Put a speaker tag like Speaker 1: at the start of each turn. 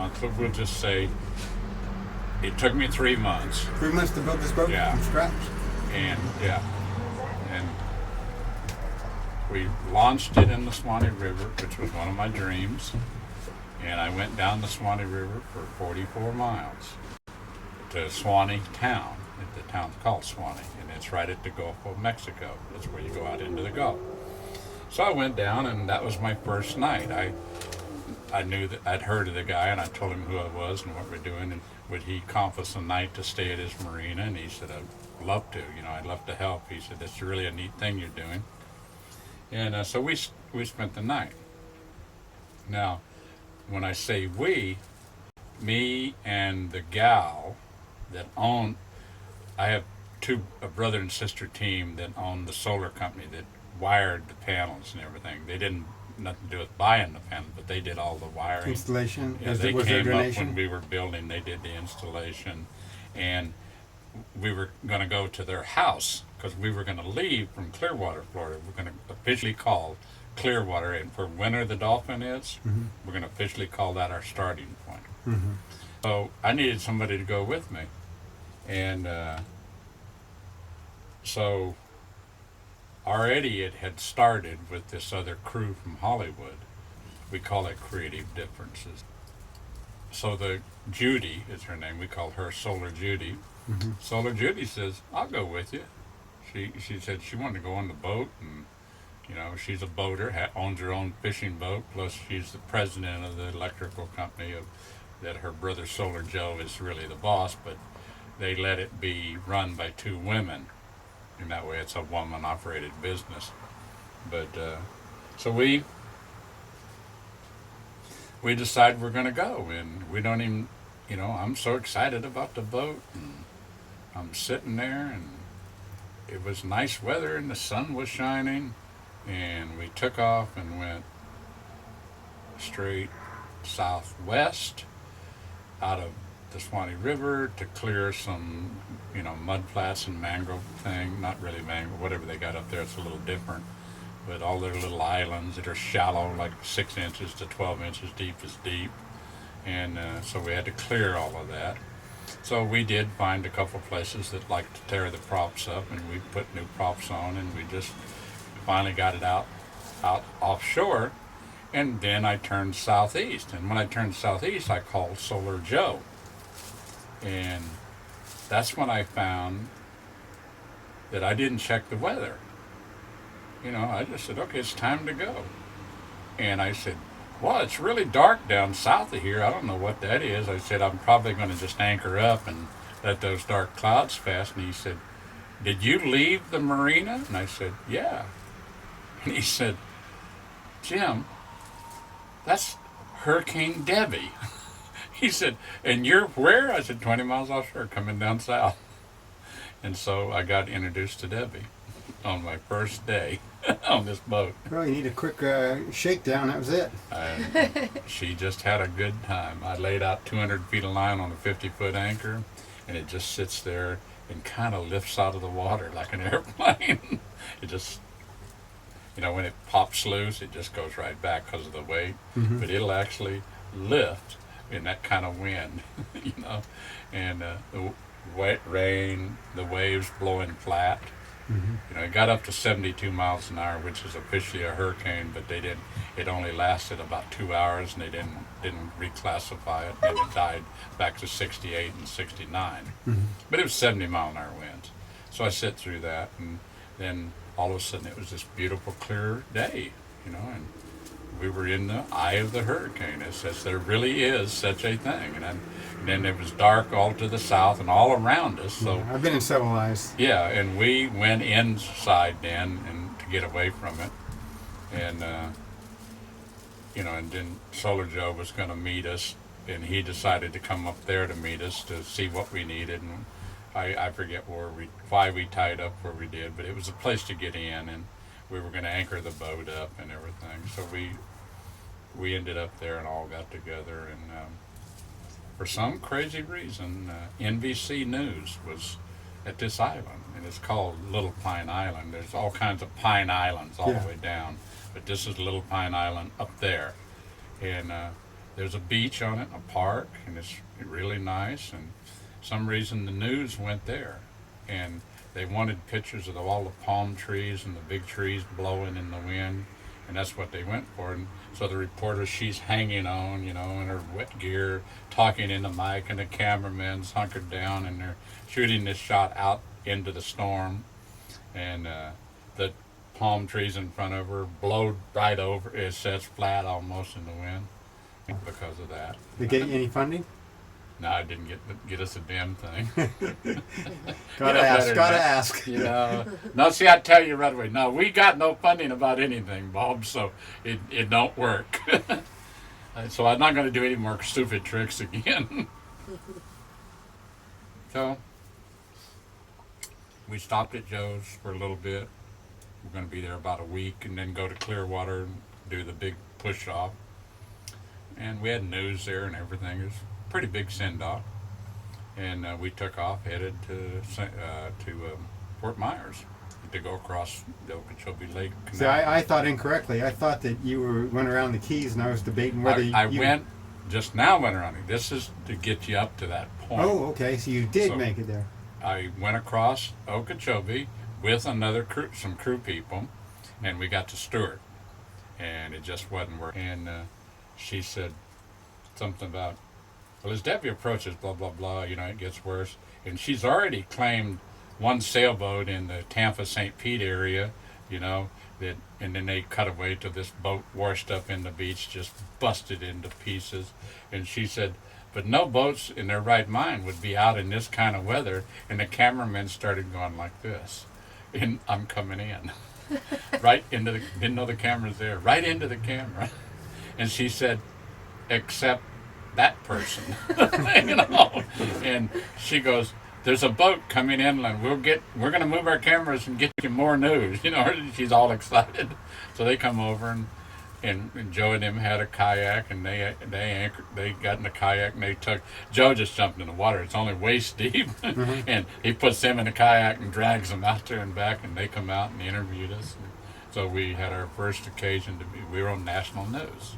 Speaker 1: months, but we'll just say it took me 3 months.
Speaker 2: 3 months to build this boat from scratch?
Speaker 1: And we launched it in the Swanee River, which was one of my dreams. And I went down the Swanee River for 44 miles to Swanee town. The town's called Swanee, and it's right at the Gulf of Mexico. That's where you go out into the Gulf. So I went down, and that was my first night. I knew that I'd heard of the guy, and I told him who I was and what we're doing, and would he compass a night to stay at his marina? And he said, I'd love to. I'd love to help. He said, that's really a neat thing you're doing. And so we spent the night. Now, when I say we, me and the gal that owned, I have a brother and sister team that owned the solar company that wired the panels and everything. They didn't nothing to do with buying the panels, but they did all the wiring.
Speaker 2: Installation?
Speaker 1: Yeah, they came up when we were building. They did the installation. And we were going to go to their house because we were going to leave from Clearwater, Florida. We're going to officially call Clearwater, and for Winter the Dolphin is, we're going to officially call that our starting point. So I needed somebody to go with me. And so already it had started with this other crew from Hollywood. We call it creative differences. So the Judy is her name. We call her Solar Judy. Solar Judy says, I'll go with you. She said she wanted to go on the boat, and she's a boater, owns her own fishing boat, plus she's the president of the electrical company that her brother Solar Joe is really the boss, but they let it be run by 2 women, and that way it's a woman-operated business. But so we decide we're going to go, and we don't even, I'm so excited about the boat, and I'm sitting there, and it was nice weather, and the sun was shining, and we took off and went straight southwest out of the Swanee River to clear some, mud flats and mangrove thing. Not really mangrove, whatever they got up there, it's a little different. But all their little islands that are shallow, like 6 inches to 12 inches deep is deep. And so we had to clear all of that. So we did find a couple places that liked to tear the props up, and we put new props on, and we just finally got it out offshore. And then I turned southeast, and when I turned southeast, I called Solar Joe. And that's when I found that I didn't check the weather. I just said, okay, it's time to go. And I said, well, it's really dark down south of here. I don't know what that is. I said, I'm probably going to just anchor up and let those dark clouds pass. And he said, did you leave the marina? And I said, yeah. And he said, Jim, that's Hurricane Debbie. He said, and you're where? I said, 20 miles offshore, coming down south. And so I got introduced to Debbie on my first day on this boat.
Speaker 2: Well, you need a quick shakedown, that was it.
Speaker 1: And she just had a good time. I laid out 200 feet of line on a 50-foot anchor, and it just sits there and kind of lifts out of the water like an airplane. It just, when it pops loose, it just goes right back because of the weight. But it'll actually lift in that kind of wind, and the wet rain, the waves blowing flat. It got up to 72 miles an hour, which is officially a hurricane, but they didn't. It only lasted about 2 hours, and they didn't reclassify it. And it died back to 68 and 69. But it was 70-mile-an-hour winds. So I sit through that, and then all of a sudden it was this beautiful, clear day, and we were in the eye of the hurricane. It says there really is such a thing, and then it was dark all to the south and all around us. So
Speaker 2: I've been in several eyes.
Speaker 1: Yeah, and we went inside then and to get away from it, and and then Solar Joe was going to meet us, and he decided to come up there to meet us to see what we needed, and I forget why we tied up where we did, but it was a place to get in, and we were going to anchor the boat up and everything. So we ended up there and all got together, and for some crazy reason, NBC News was at this island, and it's called Little Pine Island. There's all kinds of Pine Islands all the way down, but this is Little Pine Island up there. And there's a beach on it, a park, and it's really nice. And some reason the news went there, and they wanted pictures of all the palm trees and the big trees blowing in the wind, and that's what they went for. And so the reporter, she's hanging on, in her wet gear, talking in the mic, and the cameraman's hunkered down, and they're shooting this shot out into the storm, and the palm trees in front of her blowed right over. It sets flat almost in the wind because of that.
Speaker 2: Did they get any funding?
Speaker 1: No, I didn't get us a damn thing.
Speaker 2: Gotta ask.
Speaker 1: No, see, I tell you right away. No, we got no funding about anything, Bob. So it don't work. So I'm not going to do any more stupid tricks again. So we stopped at Joe's for a little bit. We're going to be there about a week, and then go to Clearwater and do the big push off. And we had news there and everything. It was a pretty big send off, and we took off, headed to Fort Myers to go across the Okeechobee Lake Canal.
Speaker 2: See, I thought incorrectly. I thought that you went around the Keys, and I was debating whether
Speaker 1: I went around it. This is to get you up to that point.
Speaker 2: Oh, okay. So you did make it there.
Speaker 1: I went across Okeechobee with some crew people, and we got to Stewart, and it just wasn't working. And she said something about, well, as Debbie approaches, blah, blah, blah, it gets worse. And she's already claimed one sailboat in the Tampa St. Pete area, and then they cut away to this boat washed up in the beach, just busted into pieces. And she said, but no boats in their right mind would be out in this kind of weather. And the cameramen started going like this. And I'm coming in, right into didn't know the camera's there, right into the camera. And she said, except that person, And she goes, there's a boat coming inland. We're going to move our cameras and get you more news. She's all excited. So they come over, and Joe and them had a kayak, and they anchored. They got in the kayak, and Joe just jumped in the water. It's only waist deep, and he puts them in the kayak and drags them out there and back, and they come out and interviewed us. So we had our first occasion we were on national news.